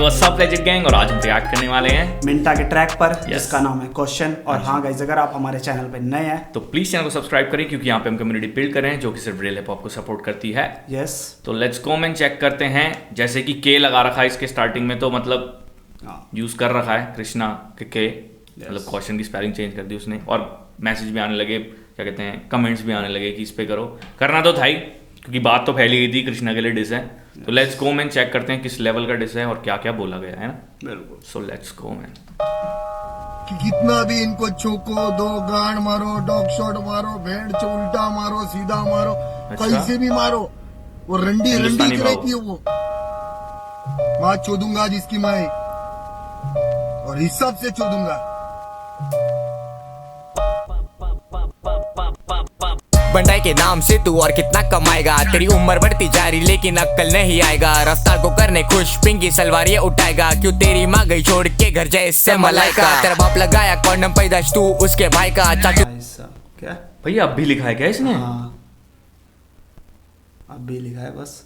What's up legend gang, और आज हम रिएक्ट करने वाले हैं मिंटा के ट्रैक पर जिसका नाम है क्वेश्चन। और हाँ गाइस, अगर आप हमारे चैनल पर नए हैं तो प्लीज चैनल को सब्सक्राइब करें, क्योंकि यहाँ पे हम कम्युनिटी बिल्ड कर रहे हैं जो कि सिर्फ रियल हिप हॉप को सपोर्ट करती है। यस, तो लेट्स गो मैन, चेक करते हैं। जैसे कि के लगा रखा है इसके स्टार्टिंग में, तो मतलब यूज कर रखा है कृष्णा के मतलब क्वेश्चन की स्पेलिंग चेंज कर दी उसने, और मैसेज भी आने लगे, क्या कहते हैं, कमेंट्स भी आने लगे कि इस पे करो। करना तो था ही, क्योंकि बात तो फैली गई थी कृष्णा के लिए डिस है। तो लेट्स गो मैन, चेक करते हैं किस लेवल का डिस है और क्या क्या बोला गया है ना। बिल्कुल। So let's go man. कि कितना भी इनको चोको दो, गांड मारो, डॉग शॉट मारो, भेड़ से उल्टा मारो, सीधा मारो, कैसे भी मारो, वो रंडी रंडी रहती है वो। माँ चोदूंगा जिसकी मैं, और हिसाब से चोदूंगा। बंडाई के नाम से तू और कितना कमाएगा, तेरी उम्र बढ़ती जा रही लेकिन अक्ल नहीं आएगा। रफ्तार को करने खुश पिंकी सलवार ये उठाएगा, क्यों तेरी माँ गई छोड़ के घर जाए इससे मलाइका। तेरा बाप लगाया कॉन्डम पैदाश तू उसके भाई का चाचू। क्या भैया अब भी लिखा है क्या इसने? हाँ, अब भी लिखा है बस,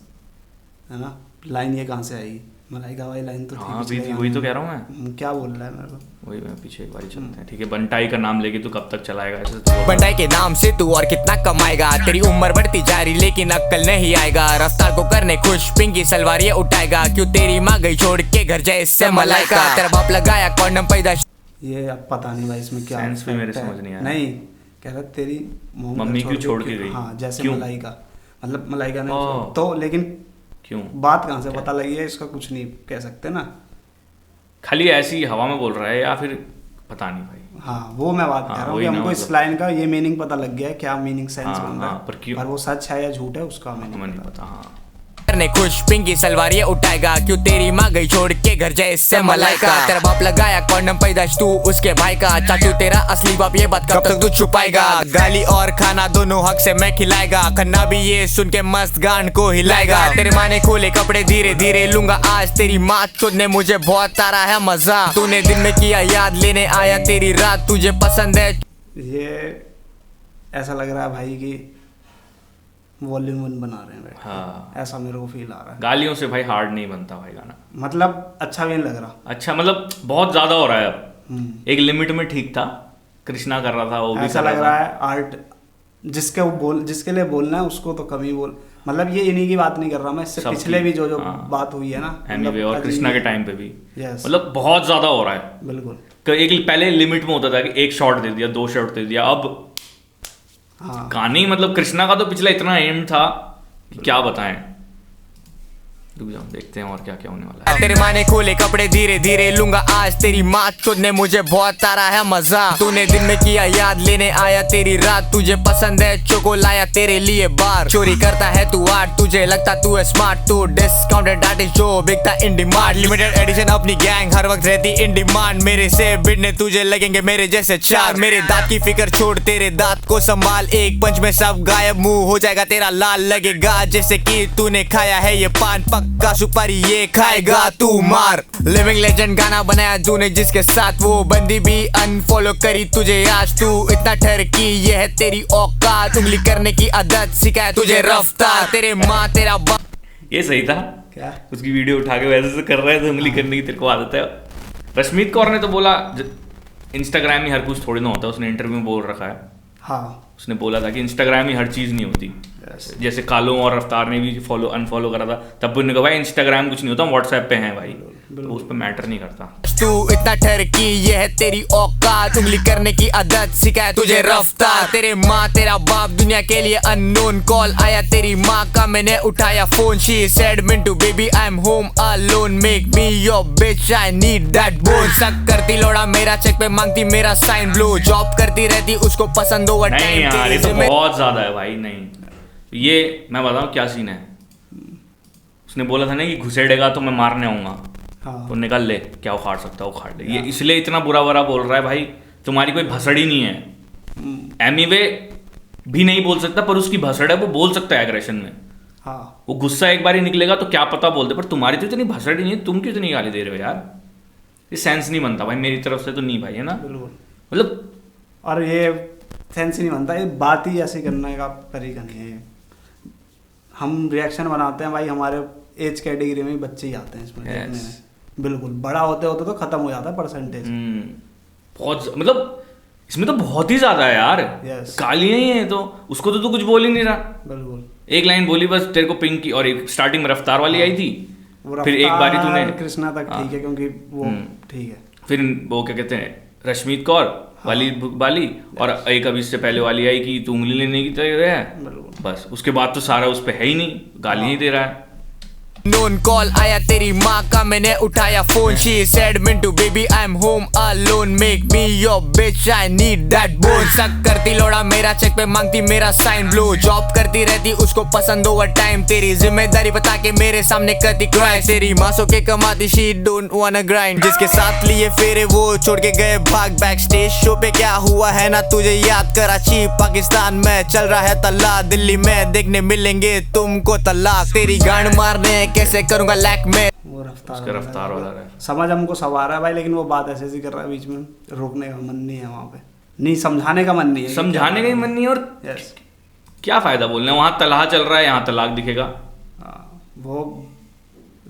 है ना। लाइन ये कहाँ से आई? मलाइका वाली लाइन तो हाँ भी थी, वही तो कह रहा हूँ मैं। क्या बोल रहा है मेरे को? वही मैं पीछे एक बार चलते हैं, ठीक है। बंटाई का नाम लेके तू कब तक चलाएगा ऐसे? तो बंडाई के नाम से तू और कितना कमाएगा, तेरी उम्र बढ़ती जा रही लेकिन अक्ल नहीं आएगा। रफ्तार को करने खुश पिंकी सलवार ये उठाएगा, क्यों तेरी माँ गई छोड़ के घर जाए इससे मलाइका। तेरा बाप लगाया कॉन्डम पैदाश। ये अब पता नहीं भाई इसमें क्या सेंस भी मेरे समझ नहीं आया। नहीं, कह रहा तेरी मम्मी क्यों छोड़ के गई? हाँ, जैसे क्यों? मलाइका, मतलब मलाइका ने तो, लेकिन क्यों? बात कहाँ से पता लगी है इसका? कुछ नहीं कह सकते ना, खाली ऐसी हवा में बोल रहा है या फिर पता नहीं भाई। हाँ वो मैं बात कर रहा हूँ कि हमको इस लाइन का ये मीनिंग पता लग गया है, क्या मीनिंग सेंस बन रहा है, पर क्यों? पर वो सच है या झूठ है उसका हमें नहीं पता। हाँ, करने खुश पिंकी सलवार ये उठाएगा, क्यों तेरी माँ गई छोड़ के घर जाए इससे मलाइका। तेरा बाप लगाया कॉन्डम पैदाश तू उसके भाई का चाचू, तेरा असली बाप ये बात कब तक तू छुपाएगा। गाली और खाना दोनों हक से मैं खिलाएगा, खन्ना भी ये सुन के मस्त गांड को हिलाएगा। तेरे माँ ने खोले कपड़े धीरे धीरे लूंगा आज, तेरी माँ चोद ने मुझे बहुत तारा है मजा। तूने दिन में किया याद लेने आया तेरी रात, तुझे पसंद है। ये ऐसा लग रहा है भाई की वॉल्यूम 1 बना रहे हैं भाई। हाँ, ऐसा मेरे को फील आ रहा है। गालियों से भाई हार्ड नहीं बनता भाई गाना, मतलब अच्छा भी नहीं लग रहा। अच्छा मतलब बहुत ज्यादा हो रहा है अब। एक लिमिट में ठीक था, कृष्णा कर रहा था, वो भी ऐसा लग रहा है आर्ट जिसके लिए बोलना है उसको तो कम ही बोल, मतलब ये इन्हीं की बात नहीं कर रहा मैं, इससे पिछले भी जो बात हुई है ना, एनीवे, और कृष्णा के टाइम पे भी यस, मतलब बहुत ज्यादा हो रहा है। बिल्कुल। एक पहले लिमिट में होता था कि एक शॉट दे दिया, 2 शॉट दे दिया, अब हाँ गाने मतलब कृष्णा का तो पिछला इतना एम था कि क्या बताएं। रुक जाओ, देखते हैं और क्या क्या होने वाला है। तेरे माँ ने खोले कपड़े धीरे धीरे लूंगा आज, तेरी माँ चोद ने मुझे बहुत तारा है मजा। तूने दिन में किया याद लेने आया तेरी रात, तुझे पसंद है चोको लाया तेरे लिए बार। चोरी करता है तू आर्ट, तुझे लगता तू है स्मार्ट, तू डिस्काउंटेड आर्टिस्ट जो बिकता इन डिमांड। लिमिटेड एडिशन अपनी गैंग हर वक्त रहती इन डिमांड, मेरे से भिड़ने तुझे लगेंगे मेरे जैसे चार। मेरे दांत की फिक्र छोड़ तेरे दांत को संभाल, एक पंच में सब गायब, मुंह हो जाएगा तेरा लाल, लगेगा जैसे कि तूने खाया है ये पान का सुपारी, ये खाएगा तू मार। लिविंग लेजेंड गाना बनाया तूने जिसके साथ, वो बंदी भी अनफॉलो करी तुझे आज। तू इतना ठहर की ये है तेरी औकात, उंगली करने की आदत सिखाया तुझे रफ्तार। तेरे माँ तेरा बाप। ये सही था क्या? उसकी वीडियो उठा के वैसे से कर रहे थे, उंगली करने की तेरे को आदत है। रश्मीत कौर ने तो बोला इंस्टाग्राम ही हर कुछ थोड़ी ना होता, उसने इंटरव्यू में बोल रखा है। हाँ, उसने बोला था कि इंस्टाग्राम ही हर चीज़ नहीं होती। जैसे कालो और रफ्तार ने भी अनफॉलो करा था, तब उन्होंने कहा भाई इंस्टाग्राम कुछ नहीं होता, व्हाट्सएप पे हैं भाई, तो उस पर मैटर नहीं करता। तू इतना ठहर की ये है तेरी औकात, उंगली करने की आदत सिखाया तुझे रफ्तार। तेरे माँ तेरा बाप दुनिया के लिए अननोन, कॉल आया तेरी माँ का मैंने उठाया phone. She said Mintu baby I am home alone, make me your bitch I need that bone. Suck करती लोड़ा मेरा चेक पे मांगती मेरा साइन, ब्लो जॉब करती रहती उसको पसंद ओवर टाइम। नहीं यार ये तो बहुत ज्यादा है भाई। नहीं, ये मैं बताऊं क्या सीन है। उसने बोला था ना कि घुसेड़ेगा तो मैं मारने आऊंगा, तो निकल ले, क्या उखाड़ सकता है उखाड़ ले। ये इसलिए इतना बुरा बोल रहा है भाई, तुम्हारी कोई भसड़ी नहीं है। एनीवे भी नहीं बोल सकता, पर उसकी भसड़ है, वो बोल सकता है एग्रेशन में। हाँ, वो गुस्सा एक बार ही निकलेगा तो क्या पता बोल दे, पर तुम्हारी तो इतनी भसड़ी नहीं है, तुम क्यों इतनी गाली दे रहे हो यार? ये सेंस नहीं बनता भाई, मेरी तरफ से तो नहीं भाई, है ना। बिल्कुल, मतलब और ये सेंस ही नहीं बनता, ये बात ही ऐसी करने का तरीका नहीं है। हम रिएक्शन बनाते हैं भाई, हमारे एज कैटेगरी में बच्चे ही आते हैं इसमें देखने में, बिल्कुल, बड़ा होते होते तो खत्म हो जाता है परसेंटेज। बहुत मतलब इसमें तो बहुत ही ज्यादा है यार। Yes. गालियां ही है तो उसको तो तू कुछ बोल ही नहीं रहा। बिल्कुल, एक लाइन बोली बस तेरे को पिंक की, और एक स्टार्टिंग में रफ्तार वाली आई थी, वो फिर एक बारी तूने कृष्णा तक ठीक है क्योंकि वो ठीक है। फिर वो क्या कहते हैं रश्मीत कौर वाली वाली, और एक अभी इससे पहले वाली आई कि तू उंगली लेने की तरह है, बिल्कुल। बस उसके बाद तो सारा उस पे है ही नहीं, गाली ही दे रहा है। नोन कॉल आया तेरी माँ का, मैंने उठाया phone, she said Mintu baby I am home alone, make me your bitch I need that bone. Suck करती लोड़ा मेरा चेक पे मांगती मेरा साइन, ब्लो जॉब करती रहती उसको पसंद ओवर टाइम, तेरी जिम्मेदारी बता के मेरे सामने करती क्राइम, तेरी माँ सो के कमाती शी डोंट वाना ग्राइंड, जिसके साथ लिए फेरे वो छोड़ के गए भाग, बैक स्टेज शो पे क्या हुआ है ना तुझे याद, कराची पाकिस्तान में चल रहा है तल्ला, दिल्ली में देखने मिलेंगे तुमको तलाक, तेरी गांड मारने कैसे करूंगा लैक में। वो रफ्तार वाला है। समझ हमको सब आ रहा है भाई, लेकिन वो बात ऐसे ऐसी कर रहा है बीच में, रोकने का मन नहीं है वहाँ पे, नहीं समझाने का मन नहीं है, समझाने का ही मन नहीं है। और यस, क्या फायदा बोलने, वहां तलाह चल रहा है यहाँ तलाक दिखेगा। वो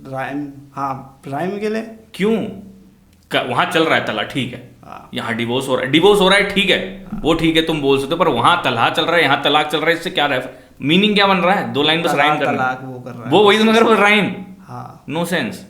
राइम, हाँ राइम के लिए क्यों वहां चल रहा है तलाक, ठीक है, हाँ। यहाँ डिवोर्स हो रहा है ठीक है, वो ठीक है तुम बोल सकते हो, पर वहां तलाक चल रहा है यहाँ तलाक चल रहा है, इससे क्या मीनिंग क्या बन रहा है? 2 लाइन बस राइम करना, वो कर रहा है वो वही तो मगर वो राइम, हाँ, नो सेंस।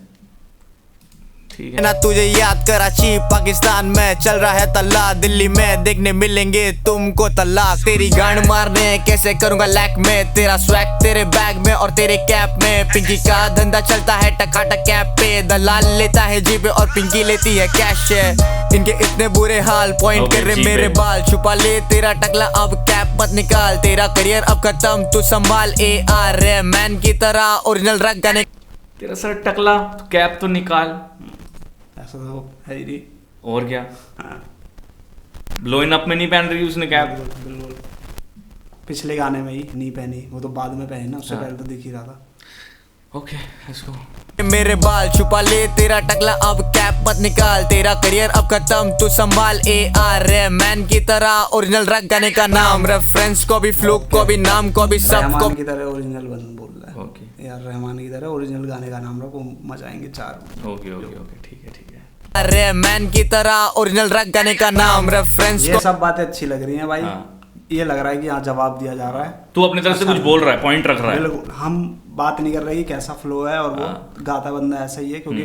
ठीक है ना तुझे याद कराची पाकिस्तान में चल रहा है तल्ला, दिल्ली में देखने मिलेंगे तुमको तलाक, तेरी गांड मारने कैसे करूंगा लैक में, तेरा स्वैग तेरे बैग में और तेरे कैप में, पिंकी का धंधा चलता है टकाटक कैप पे, दलाल लेता है जी पे और पिंकी लेती है कैश है, इनके इतने बुरे हाल पॉइंट कर रहे मेरे बाल, छुपा ले तेरा टकला अब कैप मत निकाल, तेरा करियर अब खत्म तू संभाल, AR मैन की तरह ओरिजिनल रख गाने, तेरा सर टकला कैप तो निकाल, ऐसा तो है ही नहीं। और क्या हाँ, ब्लोइन अप में नहीं पहन रही उसने कैप, बिल्कुल, पिछले गाने में ही नहीं पहनी, वो तो बाद में पहनी ना, उससे हाँ। पहले तो दिख ही रहा था। Okay let's go. मेरे बाल छुपा ले तेरा टकला अब कैप मत निकाल, तेरा करियर अब खत्म तू संभाल, AR मैन की तरह ओरिजिनल रख गाने का नाम, रेफरेंस को भी फ्लूक को भी नाम को भी सबको रहमान की तरह ओरिजिनल बन बोल रहा है। ओके यार रहमान की तरह ओरिजिनल गाने का नाम रखो, मजा आएंगे 4। ओके ओके ओके ठीक है अरे मैन की तरह ओरिजिनल रख गाने का नाम, रेफरेंस ये को सब बातें अच्छी लग रही हैं भाई। हाँ। ये लग रहा है कि हाँ जवाब दिया जा रहा है, तू अपनी तरफ से कुछ बोल रहा है, पॉइंट रख रहा है। बिल्कुल, हम बात नहीं कर रहे कि कैसा फ्लो है, और वो गाता बंदा ऐसा ही है, क्योंकि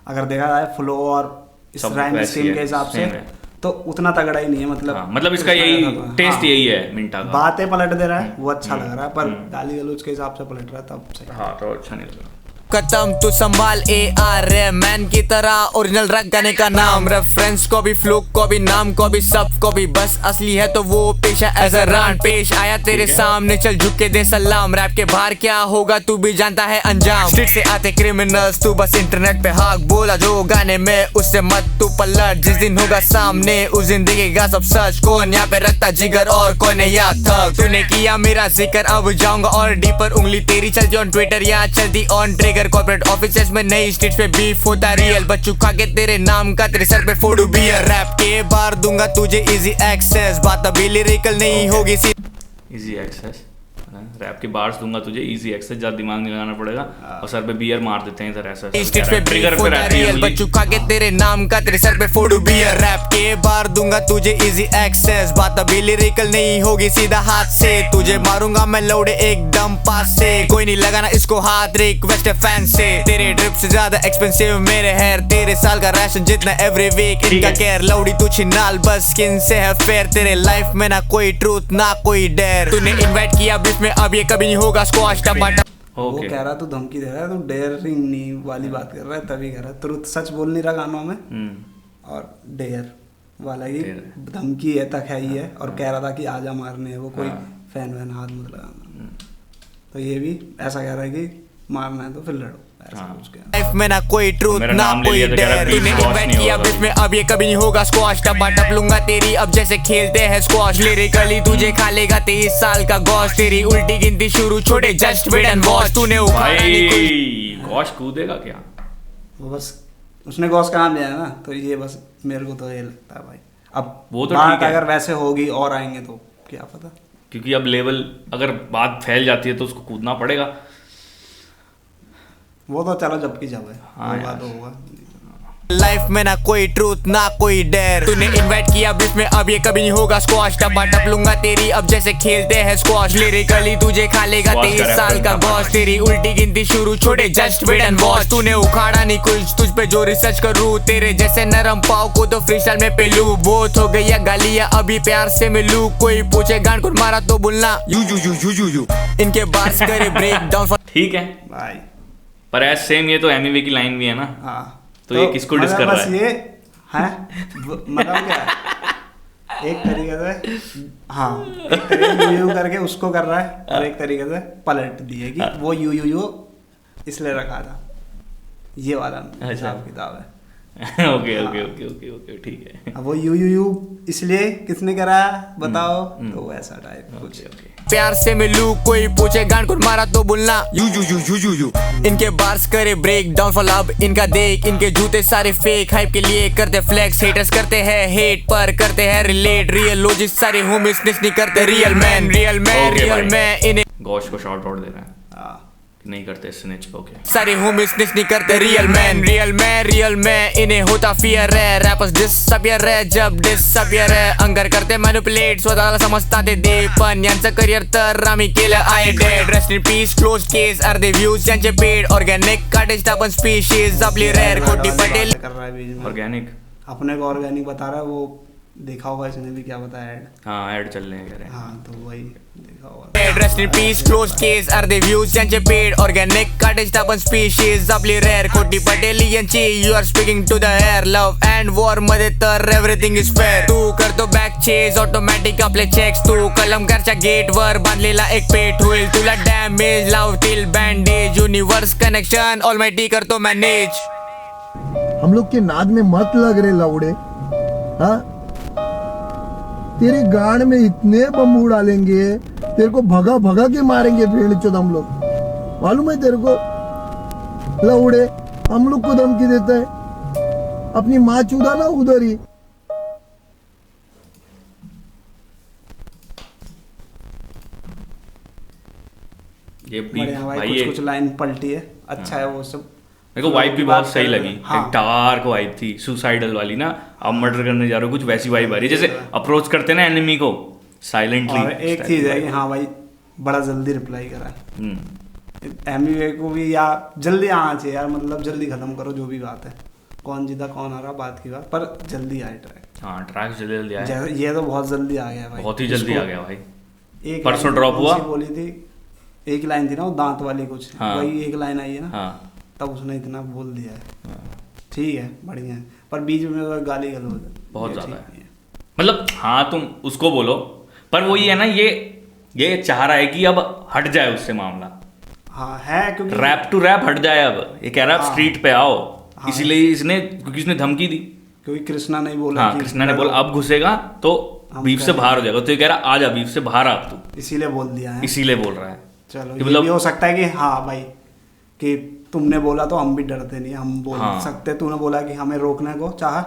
अगर देखा जाए फ्लो और इस सब राइम वैसे ही स्कीम है, के हिसाब से same है। तो उतना तगड़ा ही नहीं है, मतलब हाँ, मतलब इसका यही टेस्ट यही है मिंटा का, बातें पलट दे रहा है, वो अच्छा लग रहा है, पर गाली गलौज के हिसाब से पलट रहा है तब सही। हाँ तो अच्छा नहीं लग रहा। खत्म तू संभाल, AR मैन की तरह ओरिजिनल रख गाने का नाम, रेफरेंस को भी फ्लूक को भी नाम को भी सबको भी, बस असली है तो वो पेशा एज अ रान पेश आया तेरे सामने, चल झुक के दे सलाम, रैप के बाहर क्या होगा तू भी जानता है अंजाम, स्ट्रीट से आते क्रिमिनल्स तू बस इंटरनेट पे हाक बोला जो गाने में उससे मत तू पलट, जिस दिन होगा सामने उस दिन दिखेगा सब सच, कौन यहाँ पे रखता जिगर और कौन है याद थक, तूने किया मेरा जिक्र अब जाऊंगा और डीपर, उंगली तेरी चलती ऑन ट्विटर या चलती ऑन ट्रिगर, कॉर्पोरेट ऑफिसेस में नई स्ट्रीट पे बीफ होता रियल, बच्चू खा के तेरे नाम का तेरे सर पे फोड़ू बियर, रैप के बार दूंगा तुझे इजी एक्सेस, बात अभी लिरिकल नहीं होगी सी इजी एक्सेस, रैप के बार्स दूंगा तुझे इजी एक्सेस, ज्यादा दिमाग नहीं लगाना पड़ेगा, और सर पे बियर मार देते हैं इधर ऐसा स्ट्रीट पे ट्रिगर बीफ पे होता रहती है रियल, उंगली। बच्चू खा के तेरे नाम का तेरे सर पे फोड़ू बियर, रैप के बार दूंगा तुझे इजी एक्सेस, बात अभी लिरिकल नहीं होगी सीधा हाथ से, तुझे मारूंगा मैं लौड़े एकदम पास से, कोई नहीं लगाना इसको हाथ, रिक्वेस्ट है फैन से, तेरे ड्रिप से ज्यादा एक्सपेंसिव मेरे हेयर, तेरे साल का राशन जितना एवरी वीक इनका केयर, लौड़ी तू छिनाल बस स्किन से है फेयर, तेरे लाइफ में ना कोई ट्रूथ ना कोई डेयर, तूने इनवाइट किया बीफ में अब ये कभी नहीं होगा स्क्वाश टमाटर, वो ओके कह रहा है तू धमकी दे रहा है, तू डेयरिंग नहीं वाली बात कर रहा है, तभी कह रहा है ट्रुथ सच बोल नहीं रहा गानों में, और डेयर वाला ही धमकी है तक है ही है, और कह रहा था कि आजा मारने है वो, कोई फैन वैन हाथ मत लगाना, तो ये भी ऐसा कह रहा है कि मारना है तो फिर लड़ो, ऐसा कुछ कह रहा है। लाइफ में ना कोई ट्रूथ मेरा ना नाम ले कोई लिया तो कह रहा डेयर, है तूने beef squash इनवाइट नहीं किया होगा। बीफ में अब ये कभी नहीं होगा स्क्वाश, टपा टप लूंगा तेरी अब जैसे खेलते हैं स्क्वाश, लिरिकली तुझे खा लेगा 23 साल का गॉश, तेरी उल्टी गिनती शुरू छोटे जस्ट वेट एंड वॉच, तूने उखाड़ा नहीं कोई भाई गॉश कूदेगा क्या? वो बस उसने गॉस का नाम लिया है ना, तो ये बस मेरे को तो ये लगता है भाई, अब वो तो बात ठीक है। अगर वैसे होगी और आएंगे तो क्या पता, क्योंकि अब लेवल अगर बात फैल जाती है तो उसको कूदना पड़ेगा। वो तो चलो जब की जब है, हाँ होगा यार। तो होगा। लाइफ में ना कोई ट्रूथ ना कोई डेयर, तूने इनवाइट किया बीच में, अब ये कभी नहीं होगा स्क्वाश। टपा टप लूंगा तेरी अब जैसे खेलते हैं स्क्वाश। लिरिकली तुझे खा लेगा Squash 23 का साल reference का था। बॉस। तेरी उल्टी गिनती शुरू, छोटे जस्ट वेट एंड वॉच। तूने उखाड़ा नहीं कुछ, तुझ पे जो रिसर्च करूँ, तेरे जैसे नरम पाव को तो फ्रीस्टाइल में पेलू। बहुत हो गई गालियां अभी प्यार से मिलू, कोई पूछे गांड को मारा तो बोलना यू। इनके बार्स करे ब्रेक डाउन। ठीक है, भाई पर ऐसे सेम ये तो एमिवे की लाइन भी है ना, हाँ, तो ये किसको डिस कर बस रहा है? ये है मतलब क्या है? एक तरीके से हाँ, एक तरीके से यू करके उसको कर रहा है, और एक तरीके से पलट दिए कि वो यू इसलिए रखा था, ये वाला हिसाब किताब है। Okay okay okay okay okay ठीक है। अब वो यू इसलिए किसने करा बताओ, तो वैसा टाइप कुछ। ओके ओके प्यार से मिलू, कोई पूछे गांड को मारा तो बोलना यू। इनके बार्स करे ब्रेक डाउन फॉर लव, इनका देख इनके जूते सारे फेक। हाइप के लिए करते फ्लेक्स, हेटर्स करते हैं हेट पर करते हैं रिलेट। रियल लॉजिक सारे होमिस नहीं करते रियल मैन Okay, भाई। इन्हें गॉश को शॉर्ट आउट दे रहा है, हाँ, नहीं करते स्निच। ओके सारे होमिस नहीं करते रियल मैन इन्हें होता फियर है। रैपर्स डिसअपियर है जब डिसअपियर है, अंगर करते मैनिपुलेट स्वतःला समजता ते दे, पण यांचं करिअर तर आम्ही केलं आहे dead. Rest in peace close case, अर्धे व्ह्यूज यांचे पेड। ऑर्गॅनिक काटेज आपण स्पीशीज आपली रेअर। कोटी पटेल कर रहा है बीच में, ऑर्गेनिक, अपने को ऑर्गेनिक बता रहा है, वो देखा होगा इसने भी, क्या बताया ऐड। हाँ ऐड चल रहे हैं कह रहे हैं। हाँ तो वही देखा होगा। Rest in peace close case, अर्धे व्ह्यूज यांचे पेड। ऑर्गॅनिक काटेज आपण स्पीशीज आपली रेअर। कोटी पटेल यांची you are speaking to the air. Love and war मध्ये तर एव्हरीथिंग इज फेअर। तू करतो बॅक चेज ऑटोमॅटिक आपले चेक्स, तू कलमकारच्या गेट वर बांधलेला एक पेट होईल। तुला डॅमेज लावतील बँडेज, युनिवर्स कनेक्शन ऑलमाइटी करतो मॅनेज। हम लोग के नाद में मत लग रहे लौड़े, हाँ? तेरे गांड में इतने बम्बू डालेंगे, तेरे को भगा भगा के मारेंगे भेड़ चोद हम लोग, मालूम है तेरे को? लौड़े हम लोग को धमकी देता है, अपनी माँ चूदा ना उधर ही। ये बढ़िया भाई, भाई कुछ ये कुछ लाइन पलटी है, अच्छा है वो सब। मेरे को वाइब भी बहुत सही लगी। हाँ। एक डार्क वाइब थी, सुसाइडल वाली ना, आप मर्डर करने जा रहे हो, कुछ वैसी वाइब आ रही है जैसे अप्रोच करते ना एनिमी को साइलेंटली। और एक चीज है कि हाँ भाई बड़ा जल्दी रिप्लाई करा है एमबीए को भी, या जल्दी आना चाहिए यार, मतलब जल्दी खत्म करो जो भी बात है, कौन जीता कौन आ रहा बात की बात, पर जल्दी आए ट्रैक। हाँ ट्रैक जल्दी जल्दी आया, ये तो बहुत जल्दी आ गया भाई, बहुत ही जल्दी आ गया भाई। एक परसों लाइन ड्रॉप हुआ, उसी बोली थी, एक लाइन थी ना वो दांत वाली कुछ, हाँ। वही एक लाइन आई है ना, हाँ तब उसने इतना बोल दिया है। ठीक है बढ़िया है, पर बीच में वो गाली गलौज बहुत ज्यादा है। मतलब हाँ तुम उसको बोलो, पर वही है ना, ये चाह रहा है कि अब हट जाए उससे मामला, हाँ है, क्योंकि रैप टू रैप हट जाए। अब ये कह रहा है हाँ। स्ट्रीट पे आओ, हाँ। इसीलिए इसने, क्योंकि इसने धमकी दी। क्योंकि कृष्णा नहीं बोला हाँ कि कृष्णा ने बोला अब घुसेगा तो हम बीफ से करेंगे। बाहर हो जाएगा, तो ये कह रहा आजा बीफ से बाहर आ तू, इसीलिए बोल दिया है। इसीलिए बोल रहा है। चलो कि ये मतलब- भी हो सकता है कि हाँ भाई, कि तुमने बोला तो हम भी डरते नहीं, हम बोल हाँ। सकते, तूने बोला कि हमें रोकने को चाहा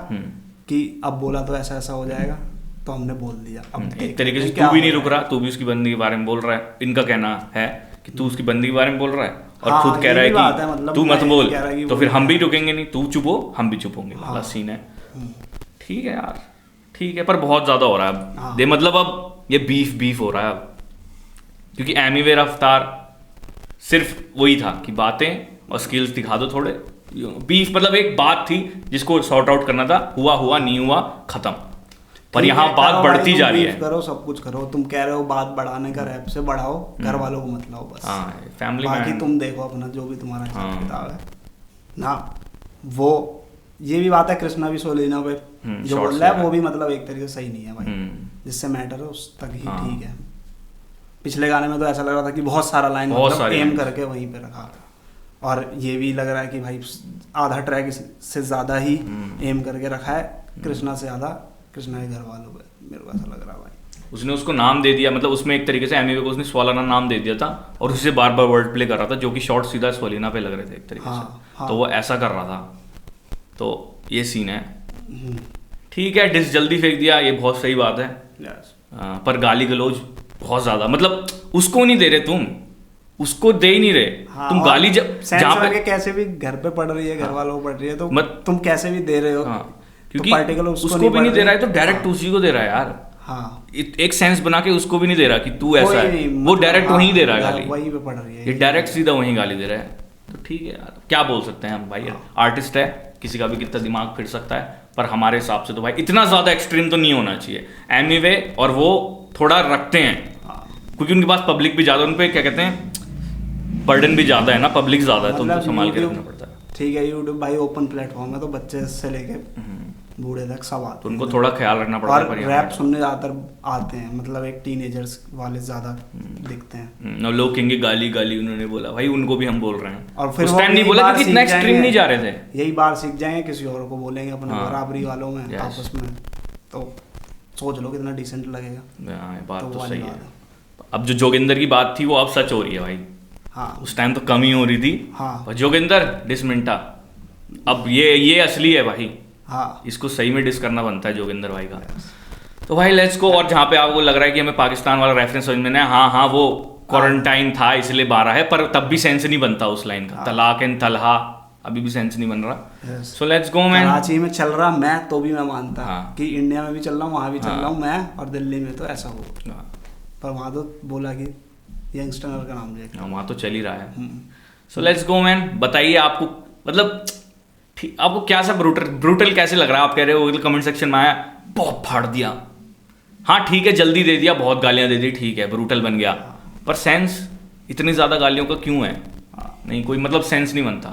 कि अब बोला तो ऐसा ऐसा हो जाएगा, तो हमने बोल दिया। अब एक देखते तरीके से हैं तू क्या भी नहीं हो रुक रहा, तू भी उसकी बंदी के बारे में बोल रहा है। इनका कहना है कि तू उसकी बंदी के बारे में बोल रहा है और हाँ, खुद कह ये रहा है भी बात है, कि मतलब तू मत मैं बोल, कह रहा है कि तो वो फिर हम भी नहीं। रुकेंगे नहीं, तू चुप हो हम भी चुप होंगे, वाला हाँ। सीन है। ठीक है यार, ठीक है, पर बहुत ज्यादा हो रहा है अब। हाँ। दे मतलब अब ये बीफ हो रहा है अब, क्योंकि एमिवे रफ्तार सिर्फ वही था कि बातें और स्किल्स दिखा दो थोड़े। बीफ मतलब एक बात थी जिसको सॉर्ट आउट करना था, हुआ नहीं हुआ खत्म। पर ठीक यहाँ है, बात करो बढ़ती भाई, जा तुम रही beef है। करो, सब कुछ करो, तुम कह रहे हो बात बढ़ाने का, रैप से बढ़ाओ, घर वालों को मत लाओ बस। हाँ फैमिली बाकी मैन। तुम देखो अपना जो भी तुम्हारा हिसाब हाँ। किताब है ना। वो ये भी बात है, कृष्णा भी सोलेना पे जो shorts बोल रहा है लगा। वो भी मतलब एक तरीके से सही नहीं है भाई, जिससे मैटर है उस तक ही हाँ। ठीक है। पिछले गाने में तो ऐसा लग रहा था कि बहुत सारा लाइन बहुत मतलब सारी एम lines। करके वहीं पे रखा, और ये भी लग रहा है कि भाई आधा ट्रैक से ज्यादा ही एम करके रखा है कृष्णा से ज्यादा कृष्णा के घर वालों पे, मेरे को ऐसा लग रहा है भाई। उसने उसको नाम दे दिया, मतलब उसमें एक तरीके से एमिवे को उसने स्वालाना नाम दे दिया था और उससे बार बार वर्ड प्ले कर रहा था, जो कि शॉर्ट सीधा स्वलीना पे लग रहे थे एक तरीके हाँ, से। हाँ। तो वो ऐसा कर रहा था, तो ये सीन है। ठीक है, डिस जल्दी फेंक दिया, ये बहुत सही बात है। यस। पर गाली गलौज बहुत ज्यादा, मतलब उसको नहीं दे रहे तुम, उसको दे ही नहीं रहे। हाँ, तुम गाली जहाँ पे कैसे भी घर पे पढ़ रही है, घर वालों को पढ़ रही है, तो तुम कैसे भी दे रहे हो। क्योंकि पार्टिकुलर उसको भी नहीं दे रहा है तो डायरेक्ट उसी को दे रहा है यार। हाँ, एक सेंस बना के उसको भी नहीं दे रहा कि तू ऐसा है, वो डायरेक्ट वहीं दे रहा है गाली, वहीं पे पढ़ रही है, ये डायरेक्ट सीधा वहीं गाली दे रहा है। तो ठीक है यार, क्या बोल सकते हैं हम भाई, आर्टिस्ट है, किसी का भी कितना दिमाग फिर सकता है, पर हमारे हिसाब से तो भाई इतना ज्यादा एक्सट्रीम तो नहीं होना चाहिए एनीवे। और वो थोड़ा रखते हैं क्योंकि उनके पास पब्लिक भी ज्यादा, उन पे क्या कहते हैं बर्डन भी ज्यादा है ना, पब्लिक ज्यादा है, तो उनको संभाल के रखना पड़ता है। ठीक है, यूट्यूब भाई ओपन प्लेटफॉर्म है, तो बच्चे से लेके बूढ़े तक सब आते हैं, तो उनको थोड़ा ख्याल रखना पड़ता है। और रैप सुनने ज्यादातर आते हैं, मतलब एक टीनेजर्स वाले ज्यादा दिखते हैं। लोग कहेंगे गाली गाली उन्होंने बोला, भाई उनको भी हम बोल रहे हैं, और फिर उस टाइम नहीं बोला क्योंकि इतना एक्सट्रीम नहीं जा रहे थे। यही बार सीख जाएंगे, किसी और को बोलेंगे अपने बराबरी वालों में आपस में, तो सोच लो कितना डिसेंट लगेगा। बात तो सही है। अब जो जोगिंदर की बात थी वो अब सच हो रही है भाई। हाँ, उस टाइम तो कमी हो रही थी। हाँ, जोगिंदर डिस मिनटा, अब ये असली है भाई। हाँ, इसको सही में डिस करना बनता है जोगिंदर भाई का। तो भाई लेट्स गो। और जहाँ पे आपको लग रहा है कि हमें पाकिस्तान वाला रेफरेंस समझ में नहीं, हाँ वो क्वारंटाइन था इसलिए 12 है, पर तब भी सेंस नहीं बनता उस लाइन का। तलाक एंड तलहा अभी भी सेंस नहीं बन रहा। So let's go man. Karachi में चल रहा मैं तो भी मैं मानता कि इंडिया में भी चल रहा हूँ, वहाँ भी चल रहा हूँ मैं, और दिल्ली में तो ऐसा हो, पर वहाँ तो बोला कि यंगस्टर का नाम लेके वहाँ तो चल ही रहा है। So let's go man. बताइए आपको मतलब आपको क्या सा ब्रूटल कैसे लग रहा है? आप कह रहे हो कमेंट सेक्शन में आया बहुत फाड़ दिया, हाँ ठीक है, जल्दी दे दिया, बहुत गालियां दे दी, ठीक है ब्रूटल बन गया, पर सेंस इतनी ज्यादा गालियों का क्यों है? नहीं कोई मतलब सेंस नहीं बनता।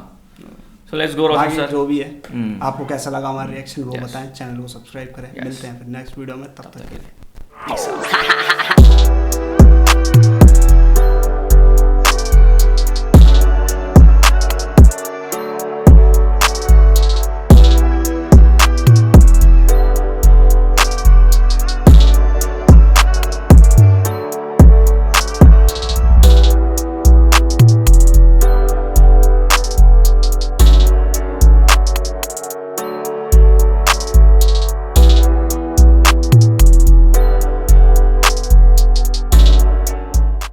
So let's go Roshan sir. जो भी है आपको कैसा लगा हमारा रिएक्शन वो बताएं, चैनल को सब्सक्राइब करें। मिलते हैं फिर नेक्स्ट वीडियो में, तब तक के लिए